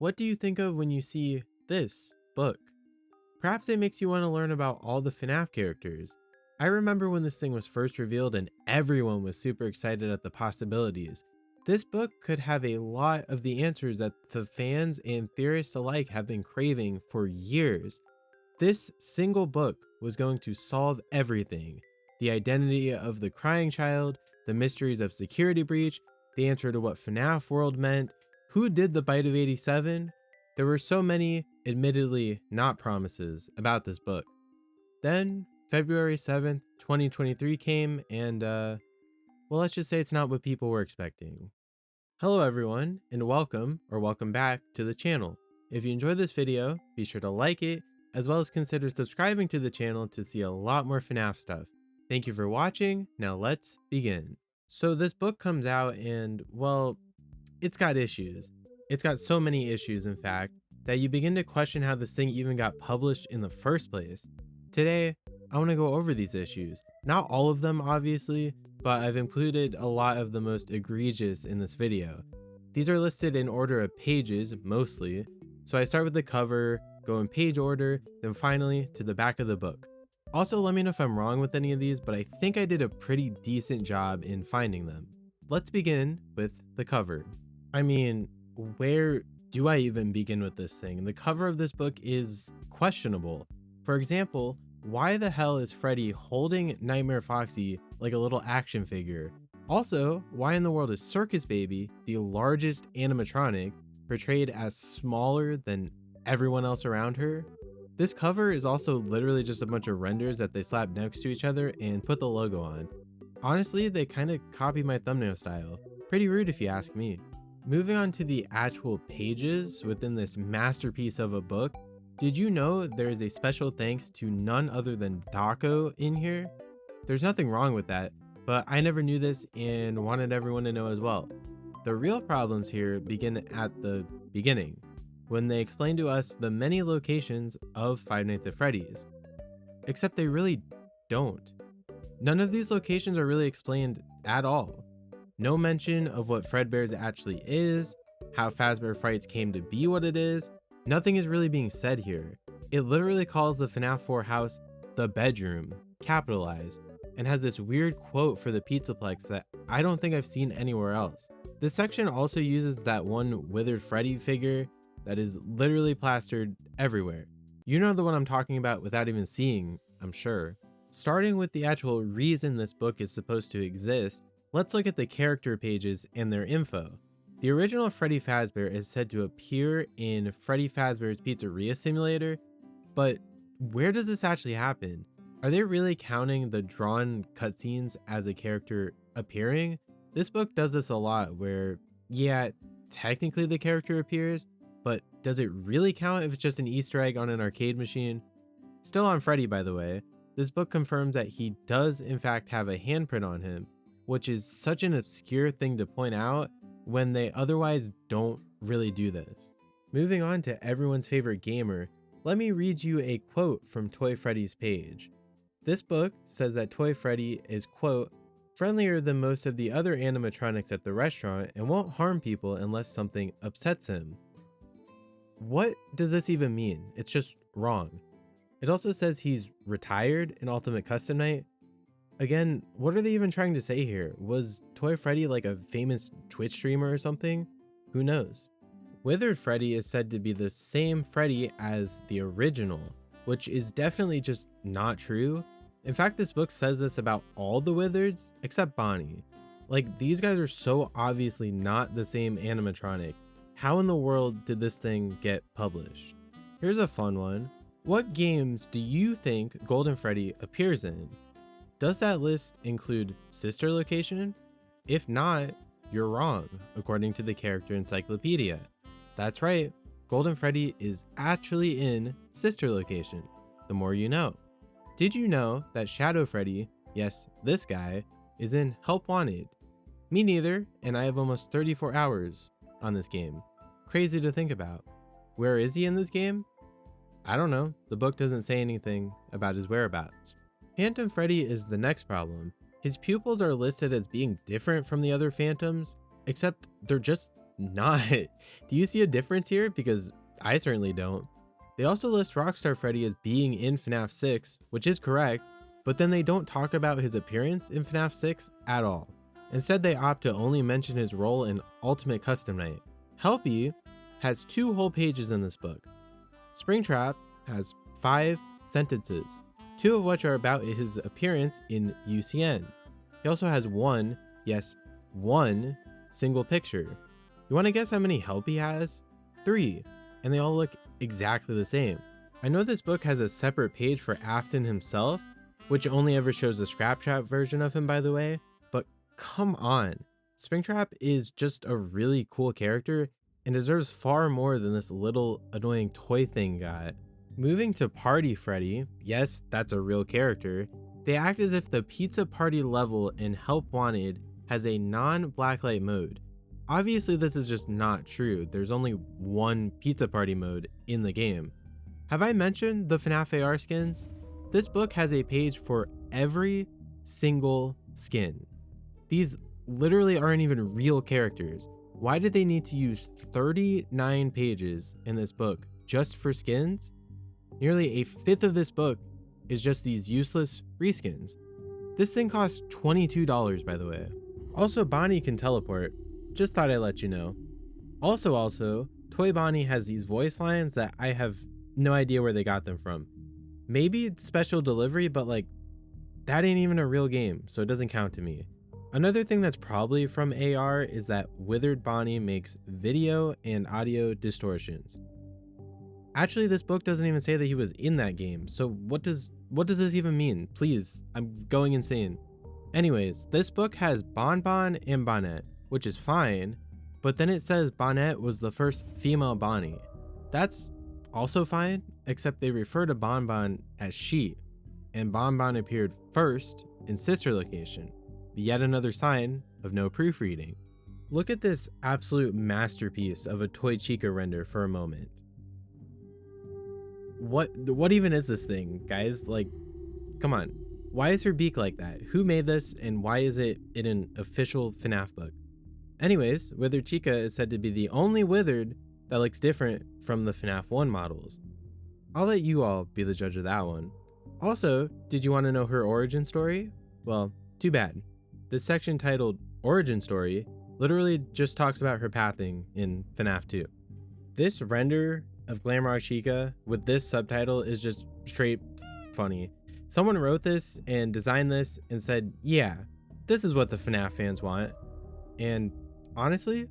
What do you think of when you see this book? Perhaps it makes you want to learn about all the FNAF characters. I remember when this thing was first revealed and everyone was super excited at the possibilities. This book could have a lot of the answers that the fans and theorists alike have been craving for years. This single book was going to solve everything: the identity of the crying child, the mysteries of security breach, the answer to what FNAF world meant, who did the bite of 87. There were so many, admittedly not promises, about this book. Then February 7th, 2023 came and, well, let's just say it's not what people were expecting. Hello everyone, and welcome back to the channel. If you enjoyed this video, be sure to like it, as well as consider subscribing to the channel to see a lot more FNAF stuff. Thank you for watching, now let's begin. So this book comes out and, well, it's got issues. It's got so many issues, in fact, that you begin to question how this thing even got published in the first place. Today, I want to go over these issues. Not all of them, obviously, but I've included a lot of the most egregious in this video. These are listed in order of pages, mostly, so I start with the cover, go in page order, then finally to the back of the book. Also, let me know if I'm wrong with any of these, but I think I did a pretty decent job in finding them. Let's begin with the cover. I mean, where do I even begin with this thing? The cover of this book is questionable. For example, why the hell is Freddy holding Nightmare Foxy like a little action figure? Also, why in the world is Circus Baby, the largest animatronic, portrayed as smaller than everyone else around her? This cover is also literally just a bunch of renders that they slapped next to each other and put the logo on. Honestly, they kind of copy my thumbnail style. Pretty rude if you ask me. Moving on to the actual pages within this masterpiece of a book, did you know there is a special thanks to none other than Daco in here? There's nothing wrong with that, but I never knew this and wanted everyone to know as well. The real problems here begin at the beginning, when they explain to us the many locations of Five Nights at Freddy's. Except they really don't. None of these locations are really explained at all. No mention of what Fredbear's actually is, how Fazbear Frights came to be what it is. Nothing is really being said here. It literally calls the FNAF 4 house the bedroom, capitalized, and has this weird quote for the Pizzaplex that I don't think I've seen anywhere else. This section also uses that one withered Freddy figure that is literally plastered everywhere. You know the one I'm talking about without even seeing, I'm sure. Starting with the actual reason this book is supposed to exist, let's look at the character pages and their info. The original Freddy Fazbear is said to appear in Freddy Fazbear's Pizzeria Simulator, but where does this actually happen? Are they really counting the drawn cutscenes as a character appearing? This book does this a lot where, yeah, technically the character appears, but does it really count if it's just an Easter egg on an arcade machine? Still on Freddy, by the way, this book confirms that he does in fact have a handprint on him, which is such an obscure thing to point out when they otherwise don't really do this. Moving on to everyone's favorite gamer, let me read you a quote from Toy Freddy's page. This book says that Toy Freddy is, quote, friendlier than most of the other animatronics at the restaurant and won't harm people unless something upsets him. What does this even mean? It's just wrong. It also says he's retired in Ultimate Custom Night. Again, what are they even trying to say here? Was Toy Freddy like a famous Twitch streamer or something? Who knows? Withered Freddy is said to be the same Freddy as the original, which is definitely just not true. In fact, this book says this about all the Withereds except Bonnie. Like, these guys are so obviously not the same animatronic. How in the world did this thing get published? Here's a fun one. What games do you think Golden Freddy appears in? Does that list include Sister Location? If not, you're wrong, according to the Character Encyclopedia. That's right, Golden Freddy is actually in Sister Location. The more you know. Did you know that Shadow Freddy, yes, this guy, is in Help Wanted? Me neither, and I have almost 34 hours on this game. Crazy to think about. Where is he in this game? I don't know, the book doesn't say anything about his whereabouts. Phantom Freddy is the next problem. His pupils are listed as being different from the other phantoms, except they're just not. Do you see a difference here? Because I certainly don't. They also list Rockstar Freddy as being in FNAF 6, which is correct, but then they don't talk about his appearance in FNAF 6 at all. Instead, they opt to only mention his role in Ultimate Custom Night. Helpy has 2 whole pages in this book. Springtrap has 5 sentences, 2 of which are about his appearance in UCN. He also has one single picture. You want to guess how many help he has? 3, and they all look exactly the same. I know this book has a separate page for Afton himself, which only ever shows the Scraptrap version of him, by the way, but come on. Springtrap is just a really cool character and deserves far more than this little annoying toy thing got. Moving to Party Freddy, yes, that's a real character. They act as if the pizza party level in Help Wanted has a non-blacklight mode. Obviously, this is just not true. There's only one pizza party mode in the game. Have I mentioned the FNAF AR skins? This book has a page for every single skin. These literally aren't even real characters. Why did they need to use 39 pages in this book just for skins? Nearly a fifth of this book is just these useless reskins. This thing costs $22, by the way. Also, Bonnie can teleport. Just thought I'd let you know. Also, Toy Bonnie has these voice lines that I have no idea where they got them from. Maybe it's special delivery, but like, that ain't even a real game, so it doesn't count to me. Another thing that's probably from AR is that Withered Bonnie makes video and audio distortions. Actually, this book doesn't even say that he was in that game, so what does this even mean? Please, I'm going insane. Anyways, this book has Bonbon and Bonnet, which is fine, but then it says Bonnet was the first female Bonnie. That's also fine, except they refer to Bonbon as she, and Bonbon appeared first in Sister Location, yet another sign of no proofreading. Look at this absolute masterpiece of a Toy Chica render for a moment. What even is this thing, guys? Like, come on. Why is her beak like that? Who made this, and why is it in an official FNAF book? Anyways, Withered Chica is said to be the only Withered that looks different from the FNAF 1 models. I'll let you all be the judge of that one. Also, did you want to know her origin story? Well, too bad. This section titled Origin Story literally just talks about her pathing in FNAF 2. This render of Glamrock Chica with this subtitle is just straight funny. Someone wrote this and designed this and said, yeah, this is what the FNAF fans want. And honestly,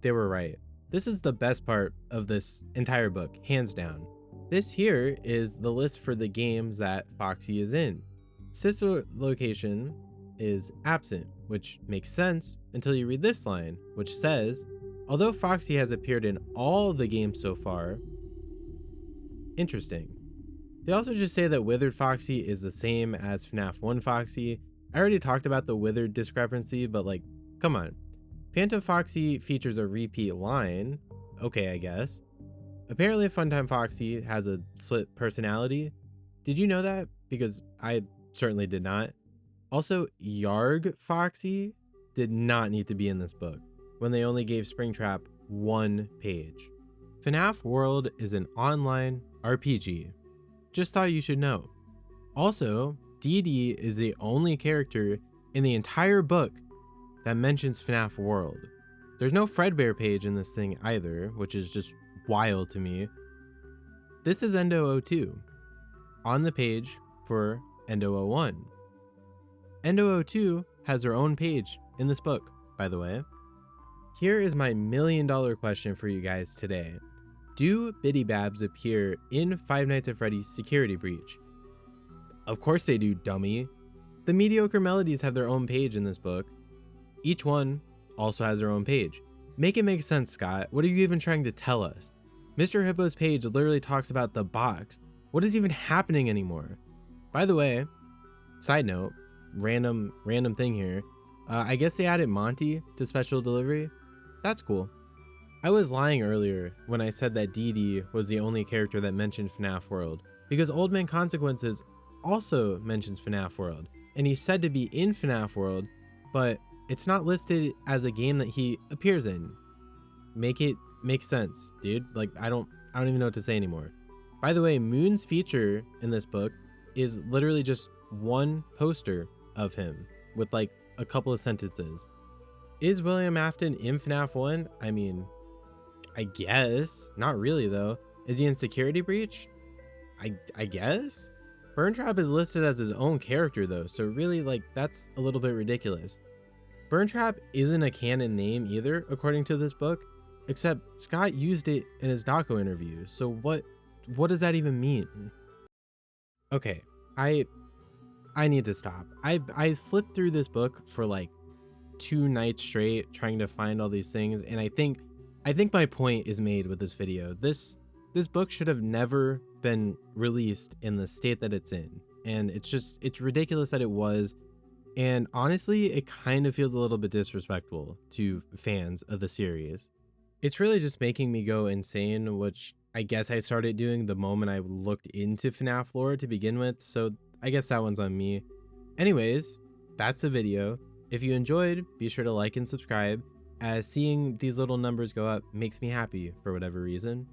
they were right. This is the best part of this entire book, hands down. This here is the list for the games that Foxy is in. Sister Location is absent, which makes sense until you read this line, which says, although Foxy has appeared in all the games so far. Interesting. They also just say that Withered Foxy is the same as FNAF 1 Foxy. I already talked about the Withered discrepancy, but like, come on. Phantom Foxy features a repeat line. Okay, I guess. Apparently Funtime Foxy has a split personality. Did you know that? Because I certainly did not. Also, Yarg Foxy did not need to be in this book when they only gave Springtrap 1 page. FNAF World is an online RPG. Just thought you should know. Also, Dee Dee is the only character in the entire book that mentions FNAF World. There's no Fredbear page in this thing either, which is just wild to me. This is Endo 02 on the page for Endo 01. Endo 02 has her own page in this book, by the way. Here is my $1 million question for you guys today. Do Biddy Babs appear in Five Nights at Freddy's Security Breach? Of course they do, dummy. The Mediocre Melodies have their own page in this book. Each one also has their own page. Make it make sense, Scott. What are you even trying to tell us? Mr. Hippo's page literally talks about the box. What is even happening anymore? By the way, side note, random thing here. I guess they added Monty to special delivery. That's cool. I was lying earlier when I said that Dee Dee was the only character that mentioned FNAF World, because Old Man Consequences also mentions FNAF World, and he's said to be in FNAF World, but it's not listed as a game that he appears in. make it make sense, dude. Like, I don't even know what to say anymore. By the way, Moon's feature in this book is literally just one poster of him with like a couple of sentences. Is William Afton in FNAF 1? I mean, I guess. Not really, though. Is he in Security Breach? I guess? Burntrap is listed as his own character, though, so really, like, that's a little bit ridiculous. Burntrap isn't a canon name either, according to this book, except Scott used it in his doco interview, so what does that even mean? Okay, I need to stop. I flipped through this book for like 2 nights straight trying to find all these things, and I think my point is made with this video. This book should have never been released in the state that it's in, and it's ridiculous that it was, and honestly it kind of feels a little bit disrespectful to fans of the series. It's really just making me go insane, which I guess I started doing the moment I looked into FNAF lore to begin with, so I guess that one's on me. Anyways, that's the video. If you enjoyed, be sure to like and subscribe, as seeing these little numbers go up makes me happy for whatever reason.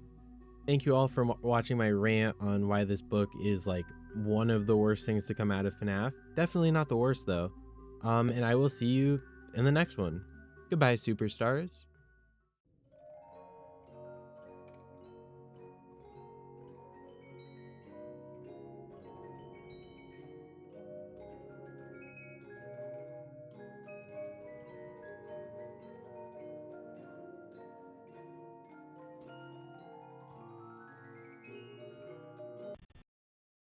Thank you all for watching my rant on why this book is like one of the worst things to come out of FNAF. Definitely not the worst though. And I will see you in the next one. Goodbye, superstars.